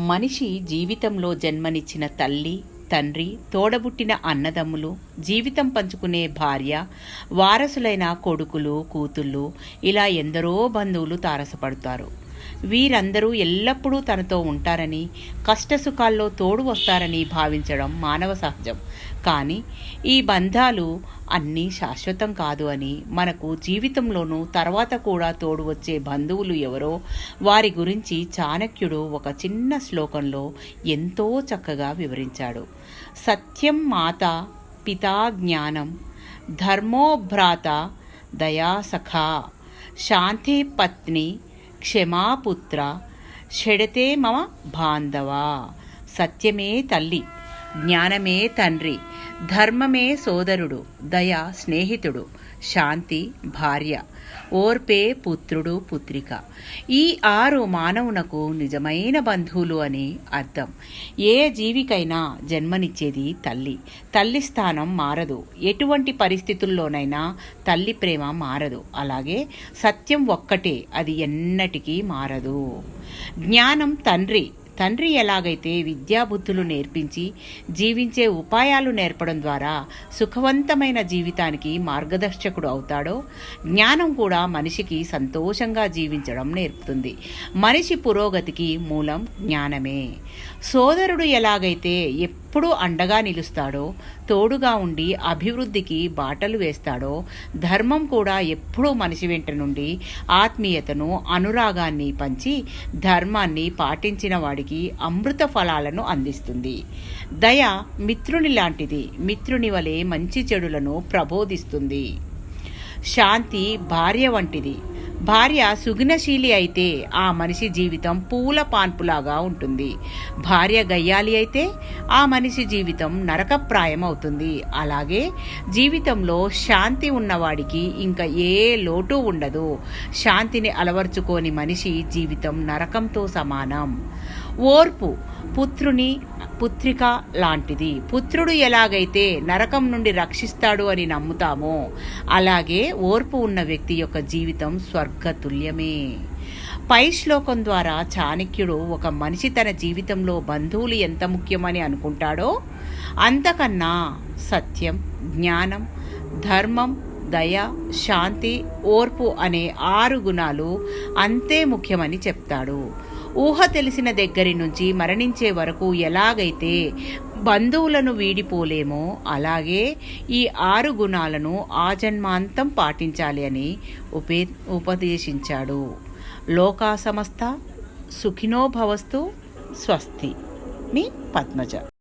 మనిషి జీవితంలో జన్మనిచ్చిన తల్లి, తండ్రి, తోడబుట్టిన అన్నదమ్ములు, జీవితం పంచుకునే భార్య, వారసులైన కొడుకులు, కూతుళ్ళు, ఇలా ఎందరో బంధువులు తారసపడతారు. వీరందరూ ఎల్లప్పుడూ తనతో ఉంటారని, కష్టసుఖాల్లో తోడు వస్తారని భావించడం మానవ సహజం. కానీ ఈ బంధాలు అన్నీ శాశ్వతం కాదు అని, మనకు జీవితంలోనూ తర్వాత కూడా తోడు వచ్చే బంధువులు ఎవరో వారి గురించి చాణక్యుడు ఒక చిన్న శ్లోకంలో ఎంతో చక్కగా వివరించాడు. సత్యం మాత పితా జ్ఞానం, ధర్మో భ్రాత దయాసఖా, శాంతి పత్ని క్షమాపుత్ర, షడతే మమ బాంధవా. సత్యమే తల్లి, జ్ఞానమే తండ్రి, ధర్మమే సోదరుడు, దయ స్నేహితుడు, శాంతి భార్య, ఓర్పే పుత్రుడు పుత్రిక. ఈ 6 మానవునకు నిజమైన బంధువులు అని అర్థం. ఏ జీవికైనా జన్మనిచ్చేది తల్లి. తల్లి స్థానం మారదు. ఎటువంటి పరిస్థితుల్లోనైనా తల్లి ప్రేమ మారదు. అలాగే సత్యం ఒక్కటే, అది ఎన్నటికీ మారదు. జ్ఞానం తండ్రి ఎలాగైతే విద్యాబుద్ధులు నేర్పించి జీవించే ఉపాయాలు నేర్పడం ద్వారా సుఖవంతమైన జీవితానికి మార్గదర్శకుడు అవుతాడో, జ్ఞానం కూడా మనిషికి సంతోషంగా జీవించడం నేర్పుతుంది. మనిషి పురోగతికి మూలం జ్ఞానమే. సోదరుడు ఎలాగైతే ఎప్పుడూ అండగా నిలుస్తాడో, తోడుగా ఉండి అభివృద్ధికి బాటలు వేస్తాడో, ధర్మం కూడా ఎప్పుడూ మనిషి వెంట నుండి ఆత్మీయతను, అనురాగాన్ని పంచి ధర్మాన్ని పాటించిన వాడికి అమృత ఫలాలను అందిస్తుంది. దయ మిత్రుని లాంటిది. మిత్రుని వలె మంచి చెడులను ప్రబోధిస్తుంది. శాంతి భార్య వంటిది. భార్య సుగుణశీలి అయితే ఆ మనిషి జీవితం పూల పాన్పులాగా ఉంటుంది. భార్య గయ్యాలి అయితే ఆ మనిషి జీవితం నరకప్రాయం అవుతుంది. అలాగే జీవితంలో శాంతి ఉన్నవాడికి ఇంకా ఏ లోటు ఉండదు. శాంతిని అలవర్చుకోని మనిషి జీవితం నరకంతో సమానం. ఓర్పు పుత్రిక లాంటిది. పుత్రుడు ఎలాగైతే నరకం నుండి రక్షిస్తాడు అని నమ్ముతామో, అలాగే ఓర్పు ఉన్న వ్యక్తి యొక్క జీవితం స్వర్గతుల్యమే. పై శ్లోకం ద్వారా చాణక్యుడు ఒక మనిషి తన జీవితంలో బంధువులు ఎంత ముఖ్యమని అనుకుంటాడో, అంతకన్నా సత్యం, జ్ఞానం, ధర్మం, దయ, శాంతి, ఓర్పు అనే 6 గుణాలు అంతే ముఖ్యమని చెప్తాడు. ఊహ తెలిసిన దగ్గరి నుంచి మరణించే వరకు ఎలాగైతే బంధువులను వీడిపోలేమో, అలాగే ఈ 6 గుణాలను ఆజన్మాంతం పాటించాలి అని ఉపదేశించాడు. లోకా సమస్త సుఖినో భవస్తు. స్వస్తి. మీ పద్మజ.